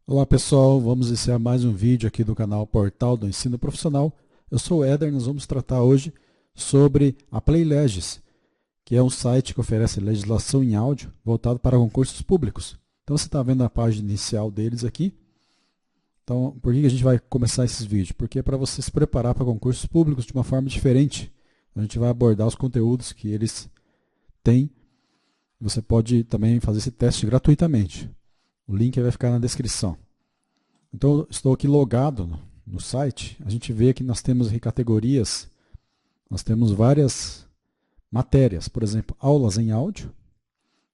Olá pessoal, vamos iniciar mais um vídeo aqui do canal Portal do Ensino Profissional. Eu sou o Éder, nós vamos tratar hoje sobre a PlayLegis, que é um site que oferece legislação em áudio voltado para concursos públicos. Então você está vendo a página inicial deles aqui. Então, por que a gente vai começar esses vídeos? Porque é para você se preparar para concursos públicos de uma forma diferente. A gente vai abordar os conteúdos que eles têm. Você pode também fazer esse teste gratuitamente. O link vai ficar na descrição. Então, eu estou aqui logado no site. A gente vê que nós temos aqui categorias, nós temos várias matérias, por exemplo, aulas em áudio,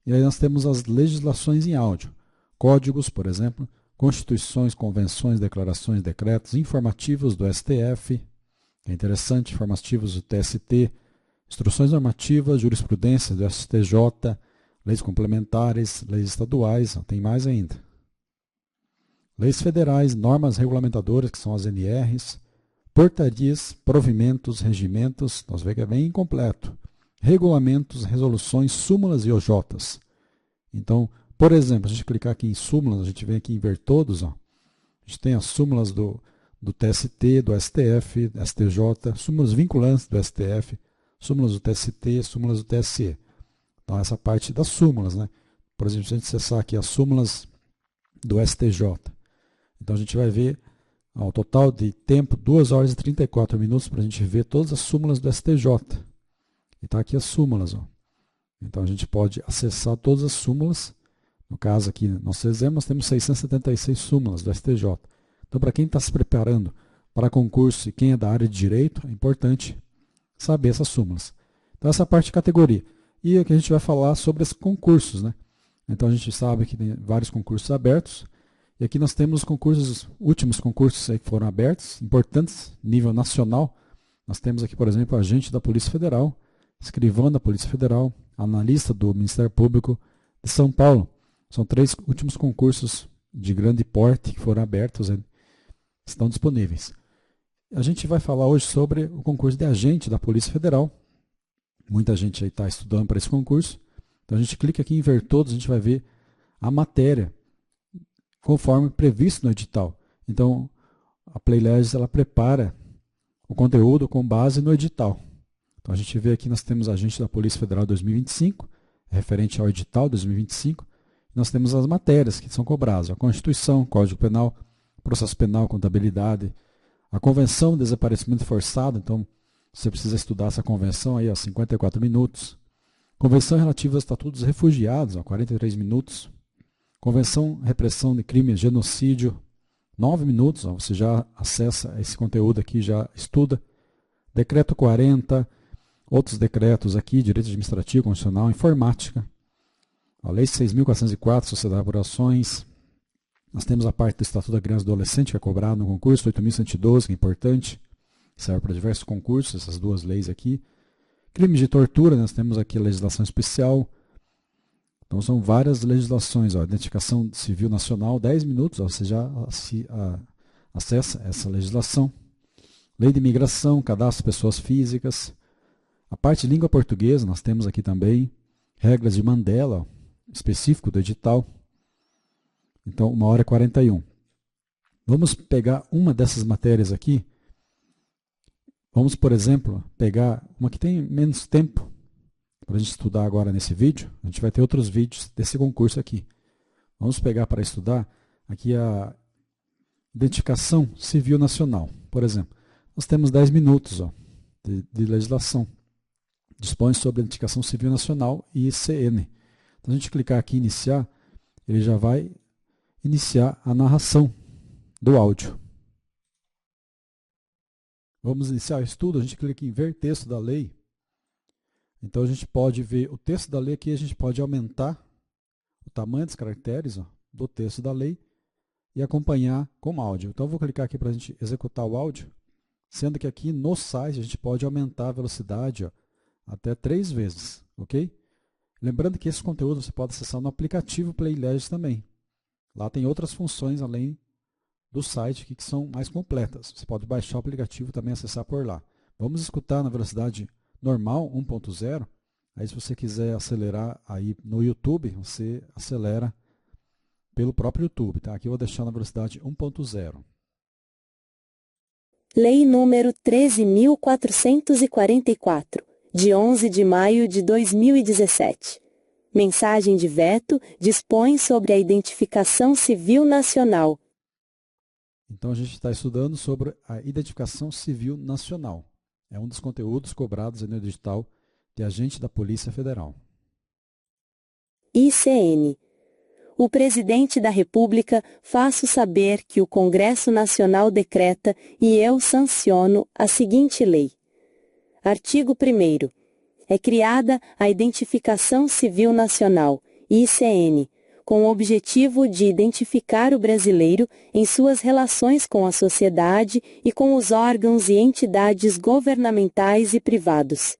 e aí nós temos as legislações em áudio, códigos, por exemplo, constituições, convenções, declarações, decretos, informativos do STF, que é interessante, informativos do TST, instruções normativas, jurisprudência do STJ, leis complementares, leis estaduais, tem mais ainda. Leis federais, normas regulamentadoras, que são as NRs, portarias, provimentos, regimentos, nós vemos que é bem incompleto. Regulamentos, resoluções, súmulas e OJs. Então, por exemplo, se a gente clicar aqui em súmulas, a gente vem aqui em ver todos, ó. A gente tem as súmulas do TST, do STF, STJ, súmulas vinculantes do STF, súmulas do TST, súmulas do TSE. Então, essa parte das súmulas, né? Por exemplo, se a gente acessar aqui as súmulas do STJ, então a gente vai ver o total de tempo, 2 horas e 34 minutos, para a gente ver todas as súmulas do STJ. E está aqui as súmulas. Ó. Então a gente pode acessar todas as súmulas. No caso aqui, no nosso exemplo, nós temos 676 súmulas do STJ. Então, para quem está se preparando para concurso e quem é da área de direito, é importante saber essas súmulas. Então, essa parte de categoria. E aqui a gente vai falar sobre os concursos, né? Então, a gente sabe que tem vários concursos abertos. E aqui nós temos os concursos, últimos concursos que foram abertos, importantes, nível nacional. Nós temos aqui, por exemplo, agente da Polícia Federal, escrivão da Polícia Federal, analista do Ministério Público de São Paulo. São 3 últimos concursos de grande porte que foram abertos, estão disponíveis. A gente vai falar hoje sobre o concurso de agente da Polícia Federal. Muita gente aí está estudando para esse concurso. Então a gente clica aqui em ver todos, a gente vai ver a matéria conforme previsto no edital. Então, a PlayLegis ela prepara o conteúdo com base no edital. Então, a gente vê aqui, nós temos agente da Polícia Federal 2025, referente ao edital 2025. Nós temos as matérias que são cobradas, a Constituição, Código Penal, Processo Penal, Contabilidade, a Convenção de Desaparecimento Forçado, então você precisa estudar essa convenção aí, 54 minutos. Convenção relativa aos Estatutos dos Refugiados, 43 minutos. Convenção Repressão de Crimes, Genocídio, 9 minutos, ó, você já acessa esse conteúdo aqui, já estuda. Decreto 40, outros decretos aqui, Direito Administrativo, Constitucional, Informática. A Lei 6.404, Sociedade por Ações. Nós temos a parte do Estatuto da Criança e do Adolescente, que é cobrado no concurso, 8.112, que é importante, serve para diversos concursos, essas duas leis aqui. Crimes de tortura, nós temos aqui a legislação especial. Então, são várias legislações. Ó, identificação civil nacional, 10 minutos, ó, você já acessa essa legislação. Lei de imigração, cadastro de pessoas físicas. A parte de língua portuguesa, nós temos aqui também. Regras de Mandela, ó, específico do edital. Então, 1 hora e 41. Vamos pegar uma dessas matérias aqui. Vamos, por exemplo, pegar uma que tem menos tempo para a gente estudar agora nesse vídeo. A gente vai ter outros vídeos desse concurso aqui. Vamos pegar para estudar aqui a identificação civil nacional. Por exemplo, nós temos 10 minutos de legislação. Dispõe sobre a identificação civil nacional e ICN. Então, a gente clicar aqui em iniciar, ele já vai iniciar a narração do áudio. Vamos iniciar o estudo, a gente clica em ver texto da lei. Então, a gente pode ver o texto da lei aqui, a gente pode aumentar o tamanho dos caracteres do texto da lei e acompanhar com áudio. Então, eu vou clicar aqui para a gente executar o áudio, sendo que aqui no site a gente pode aumentar a velocidade até 3 vezes, ok? Lembrando que esse conteúdo você pode acessar no aplicativo PlayLegis também. Lá tem outras funções além do site aqui que são mais completas. Você pode baixar o aplicativo e também acessar por lá. Vamos escutar na velocidade normal, 1.0. Aí se você quiser acelerar aí no YouTube, você acelera pelo próprio YouTube, tá? Aqui eu vou deixar na velocidade 1.0. Lei número 13.444, de 11 de maio de 2017. Mensagem de veto dispõe sobre a identificação civil nacional. Então, a gente está estudando sobre a identificação civil nacional. É um dos conteúdos cobrados no edital de agente da Polícia Federal. ICN. O Presidente da República faço saber que o Congresso Nacional decreta e eu sanciono a seguinte lei. Artigo 1º. É criada a Identificação Civil Nacional, ICN, com o objetivo de identificar o brasileiro em suas relações com a sociedade e com os órgãos e entidades governamentais e privados.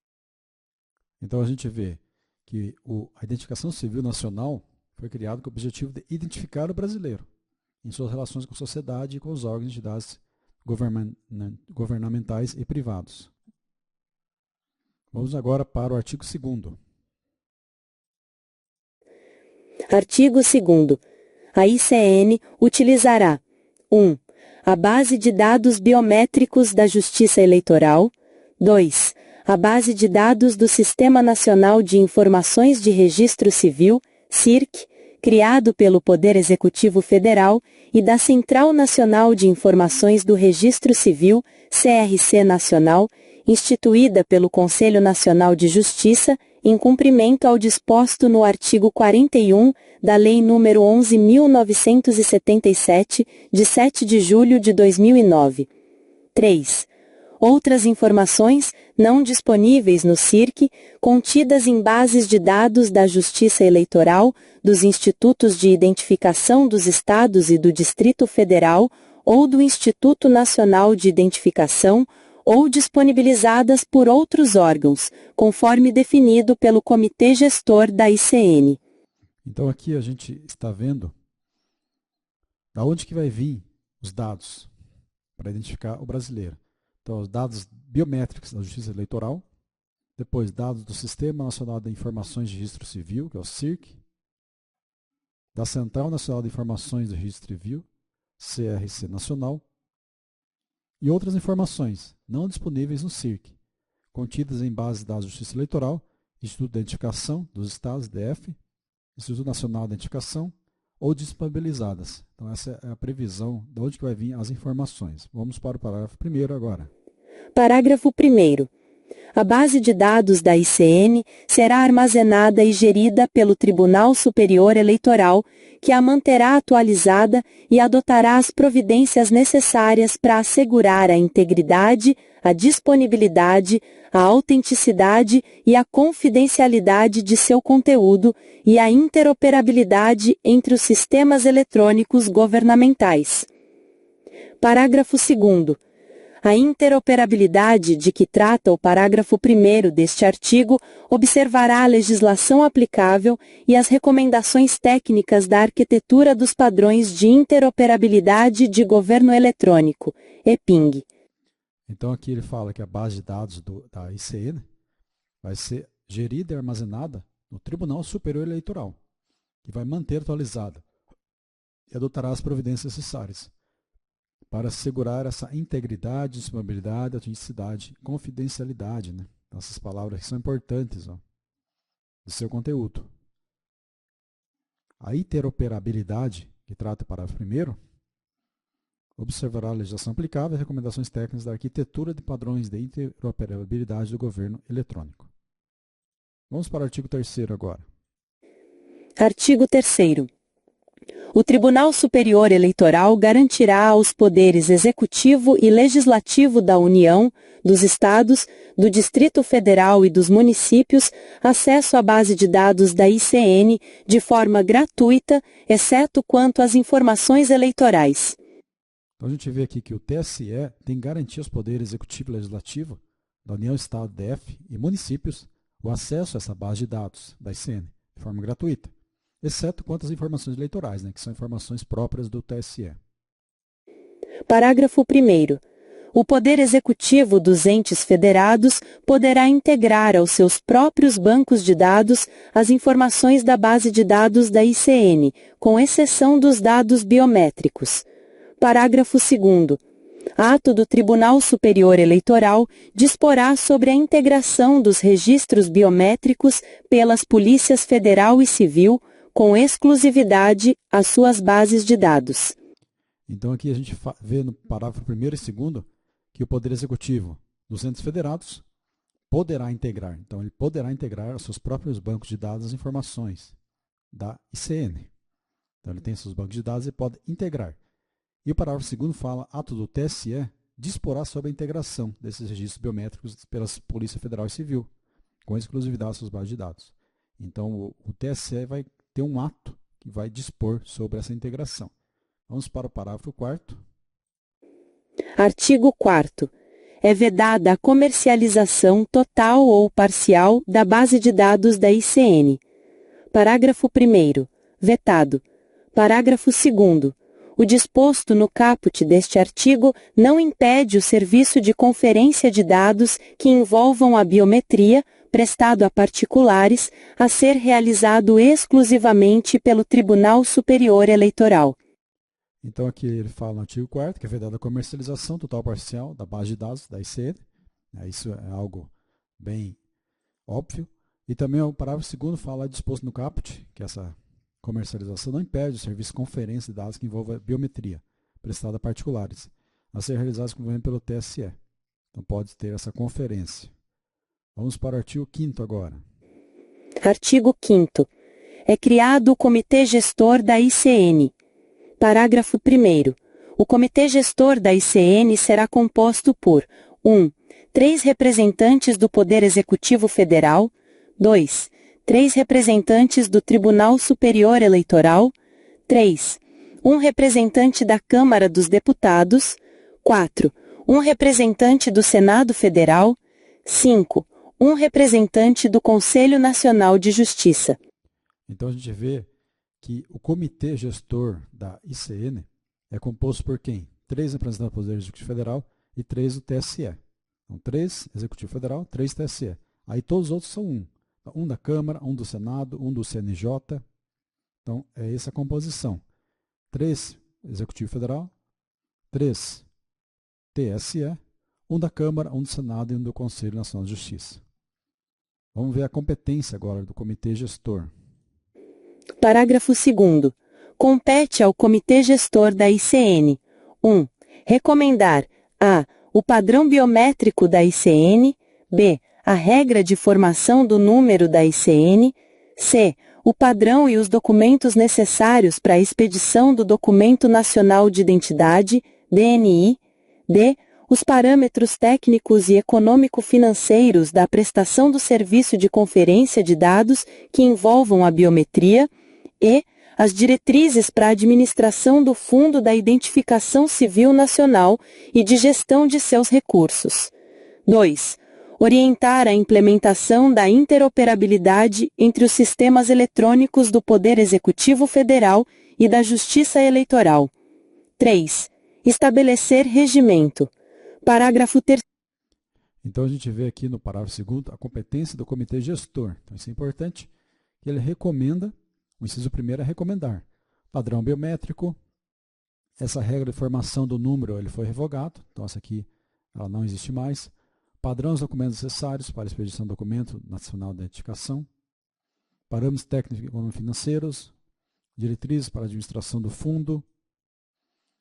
Então, a gente vê que a Identificação Civil Nacional foi criado com o objetivo de identificar o brasileiro em suas relações com a sociedade e com os órgãos e entidades governamentais e privados. Vamos agora para o artigo 2º. Artigo 2º. A ICN utilizará 1. A base de dados biométricos da Justiça Eleitoral. 2. A base de dados do Sistema Nacional de Informações de Registro Civil, CIRC, criado pelo Poder Executivo Federal, e da Central Nacional de Informações do Registro Civil, CRC Nacional, instituída pelo Conselho Nacional de Justiça, em cumprimento ao disposto no artigo 41 da Lei nº 11.977, de 7 de julho de 2009. 3. Outras informações não disponíveis no CIRC, contidas em bases de dados da Justiça Eleitoral, dos Institutos de Identificação dos Estados e do Distrito Federal ou do Instituto Nacional de Identificação, ou disponibilizadas por outros órgãos, conforme definido pelo Comitê Gestor da ICN. Então, aqui a gente está vendo da onde que vai vir os dados para identificar o brasileiro. Então, os dados biométricos da Justiça Eleitoral, depois dados do Sistema Nacional de Informações de Registro Civil, que é o CIRC, da Central Nacional de Informações do Registro Civil, CRC Nacional, e outras informações não disponíveis no CIRC, contidas em bases de dados da Justiça Eleitoral, Instituto de Identificação dos Estados, DF, Instituto Nacional de Identificação, ou disponibilizadas. Então, essa é a previsão de onde que vai vir as informações. Vamos para o parágrafo 1º agora. Parágrafo 1º. A base de dados da ICN será armazenada e gerida pelo Tribunal Superior Eleitoral, que a manterá atualizada e adotará as providências necessárias para assegurar a integridade, a disponibilidade, a autenticidade e a confidencialidade de seu conteúdo e a interoperabilidade entre os sistemas eletrônicos governamentais. Parágrafo 2º. A interoperabilidade de que trata o parágrafo 1º deste artigo observará a legislação aplicável e as recomendações técnicas da Arquitetura dos Padrões de Interoperabilidade de Governo Eletrônico, EPING. Então, aqui ele fala que a base de dados da ICN vai ser gerida e armazenada no Tribunal Superior Eleitoral, que vai manter atualizada e adotará as providências necessárias para assegurar essa integridade, disponibilidade, autenticidade, confidencialidade, né? Essas palavras que são importantes, ó, do seu conteúdo. A interoperabilidade, que trata o parágrafo 1º, observará a legislação aplicável e recomendações técnicas da arquitetura de padrões de interoperabilidade do governo eletrônico. Vamos para o artigo 3º agora. Artigo 3º. O Tribunal Superior Eleitoral garantirá aos poderes executivo e legislativo da União, dos Estados, do Distrito Federal e dos municípios acesso à base de dados da ICN de forma gratuita, exceto quanto às informações eleitorais. Então a gente vê aqui que o TSE tem garantia aos poderes executivo e legislativo da União, Estado, DF e municípios o acesso a essa base de dados da ICN de forma gratuita, exceto quanto às informações eleitorais, né, que são informações próprias do TSE. Parágrafo 1º. O Poder Executivo dos entes federados poderá integrar aos seus próprios bancos de dados as informações da base de dados da ICN, com exceção dos dados biométricos. Parágrafo 2º. Ato do Tribunal Superior Eleitoral disporá sobre a integração dos registros biométricos pelas polícias federal e civil, com exclusividade às suas bases de dados. Então aqui a gente vê no parágrafo 1º e 2º que o Poder Executivo dos entes federados poderá integrar. Então ele poderá integrar aos seus próprios bancos de dados as informações da ICN. Então ele tem seus bancos de dados e pode integrar. E o parágrafo 2º fala, ato do TSE disporá sobre a integração desses registros biométricos pelas Polícia Federal e Civil, com exclusividade às suas bases de dados. Então o TSE vai ter um ato que vai dispor sobre essa integração. Vamos para o parágrafo 4º. Artigo 4º. É vedada a comercialização total ou parcial da base de dados da ICN. Parágrafo 1º. Vetado. Parágrafo 2º. O disposto no caput deste artigo não impede o serviço de conferência de dados que envolvam a biometria, prestado a particulares, a ser realizado exclusivamente pelo Tribunal Superior Eleitoral. Então aqui ele fala no artigo 4º que é vedada a comercialização total ou parcial da base de dados da ICN. Isso é algo bem óbvio. E também o parágrafo 2º fala disposto no caput que essa comercialização não impede o serviço de conferência de dados que envolva biometria, prestada a particulares, a ser realizado exclusivamente pelo TSE. Então pode ter essa conferência. Vamos para o artigo 5º agora. Artigo 5º. É criado o Comitê Gestor da ICN. Parágrafo 1º. O Comitê Gestor da ICN será composto por 1. 3 representantes do Poder Executivo Federal, 2. 3 representantes do Tribunal Superior Eleitoral, 3. 1 representante da Câmara dos Deputados, 4. 1 representante do Senado Federal, 5. 1 representante do Conselho Nacional de Justiça. Então a gente vê que o Comitê Gestor da ICN é composto por quem? 3 representantes do Poder Executivo Federal e 3 do TSE. Então 3 Executivo Federal, 3 TSE. Aí todos os outros são 1. Um da Câmara, um do Senado, um do CNJ. Então, é essa a composição. 3 Executivo Federal, 3 TSE, um da Câmara, um do Senado e um do Conselho Nacional de Justiça. Vamos ver a competência agora do Comitê Gestor. Parágrafo 2º. Compete ao Comitê Gestor da ICN 1. Recomendar a. O padrão biométrico da ICN, b. A regra de formação do número da ICN, c. O padrão e os documentos necessários para a expedição do Documento Nacional de Identidade, DNI, d. Os parâmetros técnicos e econômico-financeiros da prestação do serviço de conferência de dados que envolvam a biometria, e as diretrizes para a administração do Fundo da Identificação Civil Nacional e de gestão de seus recursos. 2. Orientar a implementação da interoperabilidade entre os sistemas eletrônicos do Poder Executivo Federal e da Justiça Eleitoral. 3. Estabelecer regimento. Parágrafo 3º. Então a gente vê aqui no parágrafo 2º a competência do Comitê Gestor. Então isso é importante, que ele recomenda, o inciso 1º é recomendar. Padrão biométrico, essa regra de formação do número ele foi revogado, então essa aqui ela não existe mais. Padrões de documentos necessários para a expedição do documento nacional de identificação, parâmetros técnicos e econômico-financeiros, diretrizes para a administração do fundo.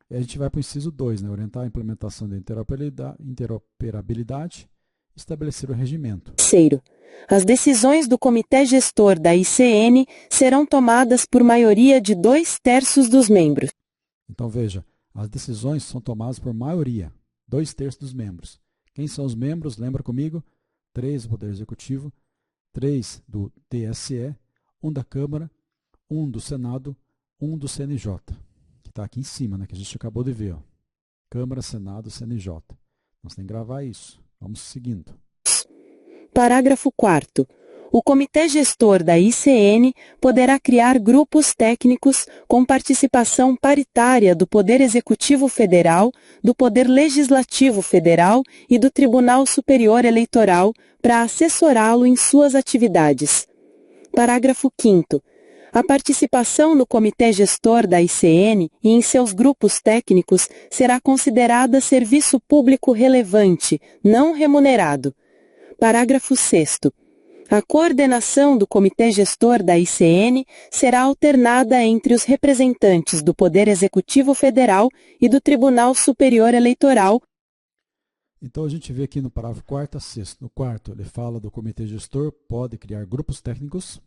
E a gente vai para o inciso 2, orientar a implementação da interoperabilidade, estabelecer o regimento. Terceiro, as decisões do Comitê Gestor da ICN serão tomadas por maioria de 2/3 dos membros. Então veja, as decisões são tomadas por maioria, 2/3 dos membros. Quem são os membros? Lembra comigo? 3 do Poder Executivo, 3 do TSE, 1 da Câmara, 1 do Senado, 1 do CNJ, que está aqui em cima, né, que a gente acabou de ver. Ó. Câmara, Senado, CNJ. Nós temos que gravar isso. Vamos seguindo. Parágrafo 4º. O Comitê Gestor da ICN poderá criar grupos técnicos com participação paritária do Poder Executivo Federal, do Poder Legislativo Federal e do Tribunal Superior Eleitoral para assessorá-lo em suas atividades. Parágrafo 5º. A participação no Comitê Gestor da ICN e em seus grupos técnicos será considerada serviço público relevante, não remunerado. Parágrafo 6º. A coordenação do Comitê Gestor da ICN será alternada entre os representantes do Poder Executivo Federal e do Tribunal Superior Eleitoral. Então a gente vê aqui no parágrafo 4º a 6º. No 4º, ele fala do Comitê Gestor pode criar grupos técnicos.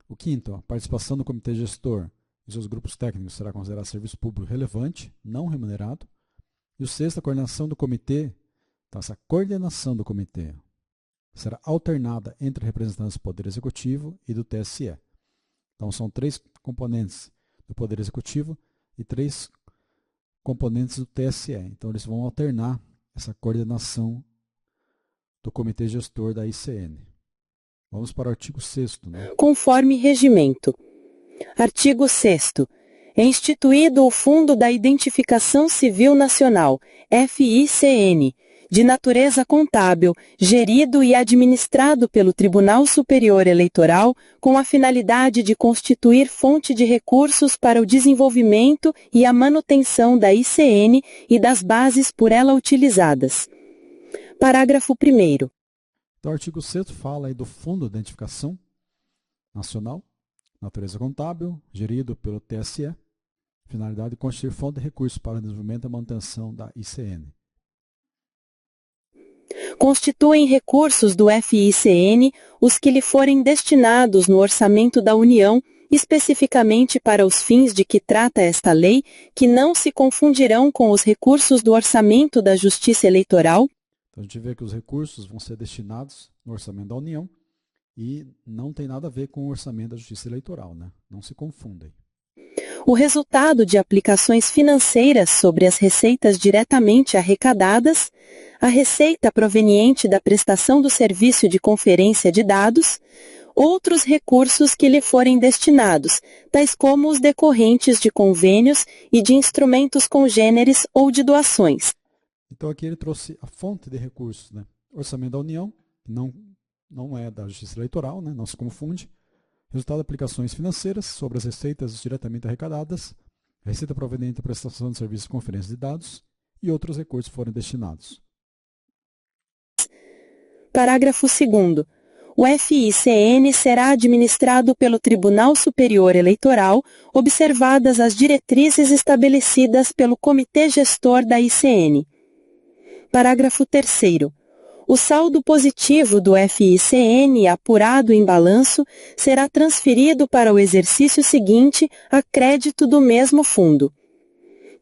O 5º, a participação do Comitê Gestor e seus grupos técnicos será considerada serviço público relevante, não remunerado. E o 6º, a coordenação do comitê. Então, essa coordenação do comitê será alternada entre representantes do Poder Executivo e do TSE. Então, são 3 componentes do Poder Executivo e 3 componentes do TSE. Então, eles vão alternar essa coordenação do Comitê Gestor da ICN. Vamos para o artigo 6º. Né? Conforme regimento. Artigo 6º. É instituído o Fundo da Identificação Civil Nacional, FICN, de natureza contábil, gerido e administrado pelo Tribunal Superior Eleitoral, com a finalidade de constituir fonte de recursos para o desenvolvimento e a manutenção da ICN e das bases por ela utilizadas. Parágrafo 1º. Então, o artigo 6º fala aí do Fundo de Identificação Nacional, natureza contábil, gerido pelo TSE, finalidade de constituir fonte de recursos para o desenvolvimento e a manutenção da ICN. Constituem recursos do FICN os que lhe forem destinados no orçamento da União, especificamente para os fins de que trata esta lei, que não se confundirão com os recursos do orçamento da Justiça Eleitoral. Então, a gente vê que os recursos vão ser destinados no orçamento da União e não tem nada a ver com o orçamento da Justiça Eleitoral, né? Não se confundem. O resultado de aplicações financeiras sobre as receitas diretamente arrecadadas, a receita proveniente da prestação do serviço de conferência de dados, outros recursos que lhe forem destinados, tais como os decorrentes de convênios e de instrumentos congêneres ou de doações. Então aqui ele trouxe a fonte de recursos, né? Orçamento da União, não é da Justiça Eleitoral, né? Não se confunde. Resultado de aplicações financeiras sobre as receitas diretamente arrecadadas, receita proveniente da prestação de serviços de conferência de dados e outros recursos forem destinados. Parágrafo 2º. O FICN será administrado pelo Tribunal Superior Eleitoral, observadas as diretrizes estabelecidas pelo Comitê Gestor da ICN. Parágrafo 3º. O saldo positivo do FICN apurado em balanço será transferido para o exercício seguinte a crédito do mesmo fundo.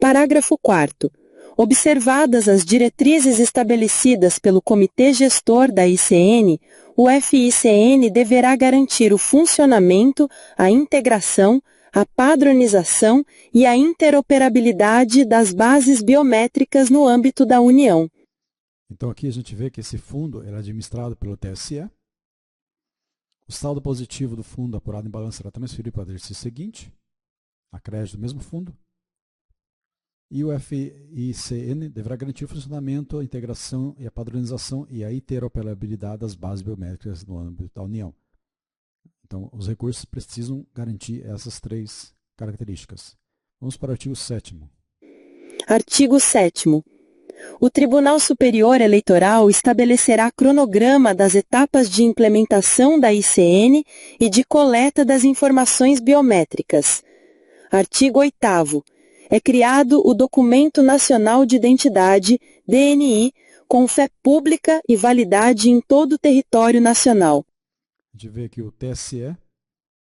Parágrafo 4º. Observadas as diretrizes estabelecidas pelo Comitê Gestor da ICN, o FICN deverá garantir o funcionamento, a integração, a padronização e a interoperabilidade das bases biométricas no âmbito da União. Então aqui a gente vê que esse fundo é administrado pelo TSE. O saldo positivo do fundo apurado em balanço será transferido para o exercício seguinte, a crédito do mesmo fundo. E o FICN deverá garantir o funcionamento, a integração e a padronização e a interoperabilidade das bases biométricas no âmbito da União. Então, os recursos precisam garantir essas 3 características. Vamos para o artigo 7º. Artigo 7º. O Tribunal Superior Eleitoral estabelecerá cronograma das etapas de implementação da ICN e de coleta das informações biométricas. Artigo 8º. É criado o Documento Nacional de Identidade, DNI, com fé pública e validade em todo o território nacional. A gente vê que o TSE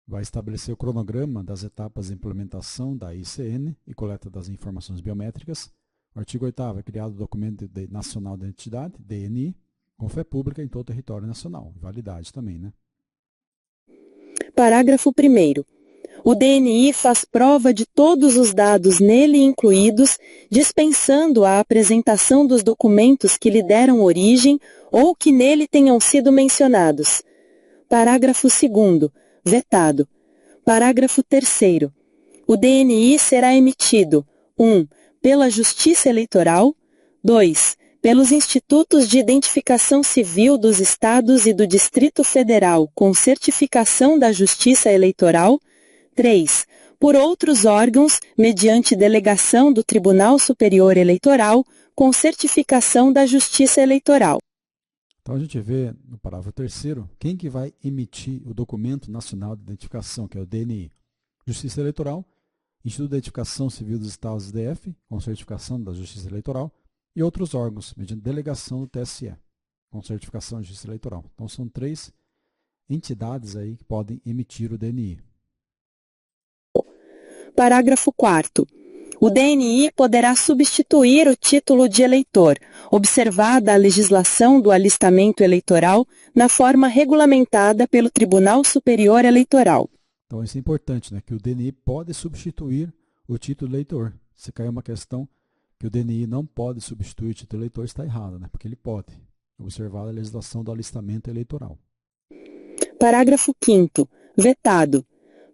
vai estabelecer o cronograma das etapas de implementação da ICN e coleta das informações biométricas. O artigo 8º é criado o Documento Nacional de Identidade, DNI, com fé pública em todo o território nacional. Validade também, né? Parágrafo 1º. O DNI faz prova de todos os dados nele incluídos, dispensando a apresentação dos documentos que lhe deram origem ou que nele tenham sido mencionados. Parágrafo 2º. Vetado. Parágrafo 3º. O DNI será emitido 1. Pela Justiça Eleitoral. 2. Pelos Institutos de Identificação Civil dos Estados e do Distrito Federal com certificação da Justiça Eleitoral. 3. Por outros órgãos, mediante delegação do Tribunal Superior Eleitoral, com certificação da Justiça Eleitoral. Então a gente vê no parágrafo 3º, quem que vai emitir o Documento Nacional de Identificação, que é o DNI? Justiça Eleitoral, Instituto de Identificação Civil dos Estados e DF, com certificação da Justiça Eleitoral, e outros órgãos, mediante delegação do TSE, com certificação da Justiça Eleitoral. Então são 3 entidades aí que podem emitir o DNI. Parágrafo 4º. O DNI poderá substituir o título de eleitor, observada a legislação do alistamento eleitoral na forma regulamentada pelo Tribunal Superior Eleitoral. Então isso é importante, né? Que o DNI pode substituir o título eleitor. Se cair uma questão que o DNI não pode substituir o título eleitor, está errado, né? Porque ele pode, observada a legislação do alistamento eleitoral. Parágrafo 5º. Vetado.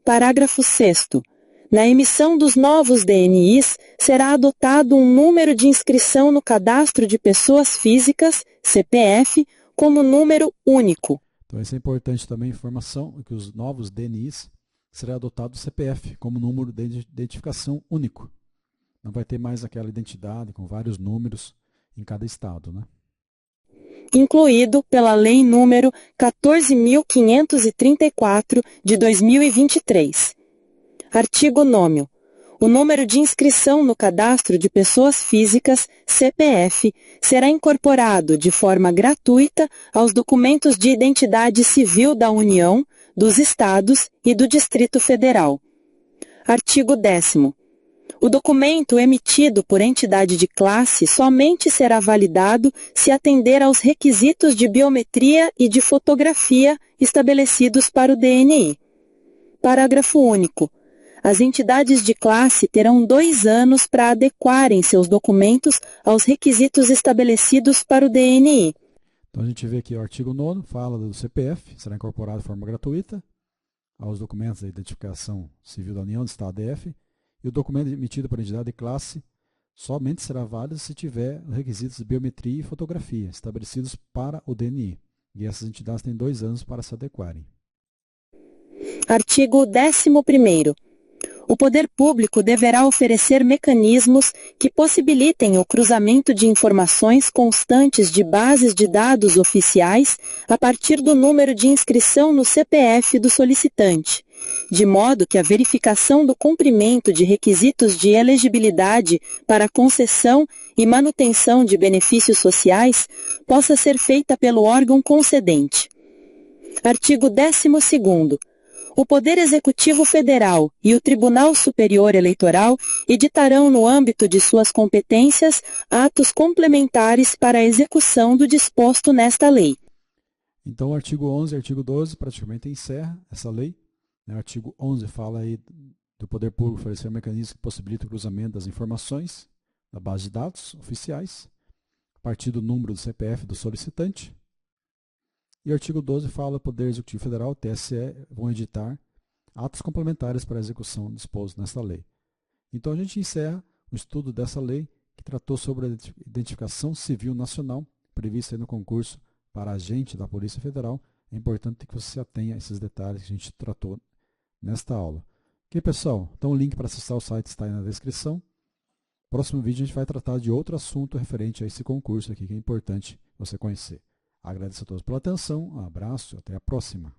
Parágrafo 6º. Na emissão dos novos DNIs, será adotado um número de inscrição no Cadastro de Pessoas Físicas, CPF, como número único. Então, isso é importante também, informação que os novos DNIs será adotado o CPF como número de identificação único. Não vai ter mais aquela identidade com vários números em cada estado, né? Incluído pela Lei nº 14.534, de 2023. Artigo 9º. O número de inscrição no Cadastro de Pessoas Físicas, CPF, será incorporado de forma gratuita aos documentos de identidade civil da União, dos Estados e do Distrito Federal. Artigo 10º. O documento emitido por entidade de classe somente será validado se atender aos requisitos de biometria e de fotografia estabelecidos para o DNI. Parágrafo único. As entidades de classe terão 2 anos para adequarem seus documentos aos requisitos estabelecidos para o DNI. Então a gente vê aqui o artigo 9º, fala do CPF, será incorporado de forma gratuita aos documentos da identificação civil da União, do Estado DF, e o documento emitido por entidade de classe somente será válido se tiver os requisitos de biometria e fotografia estabelecidos para o DNI. E essas entidades têm 2 anos para se adequarem. Artigo 11º. O poder público deverá oferecer mecanismos que possibilitem o cruzamento de informações constantes de bases de dados oficiais a partir do número de inscrição no CPF do solicitante, de modo que a verificação do cumprimento de requisitos de elegibilidade para concessão e manutenção de benefícios sociais possa ser feita pelo órgão concedente. Artigo 12º. O Poder Executivo Federal e o Tribunal Superior Eleitoral editarão, no âmbito de suas competências, atos complementares para a execução do disposto nesta lei. Então, o artigo 11 e o artigo 12 praticamente encerra essa lei. O artigo 11 fala aí do Poder Público oferecer mecanismos que possibilitam o cruzamento das informações da base de dados oficiais, a partir do número do CPF do solicitante. E o artigo 12 fala que o Poder Executivo Federal, o TSE, vão editar atos complementares para a execução disposto nesta lei. Então a gente encerra o estudo dessa lei que tratou sobre a identificação civil nacional, prevista no concurso para agente da Polícia Federal. É importante que você se atenha a esses detalhes que a gente tratou nesta aula. Ok, pessoal? Então o link para acessar o site está aí na descrição. Próximo vídeo a gente vai tratar de outro assunto referente a esse concurso aqui, que é importante você conhecer. Agradeço a todos pela atenção, um abraço e até a próxima.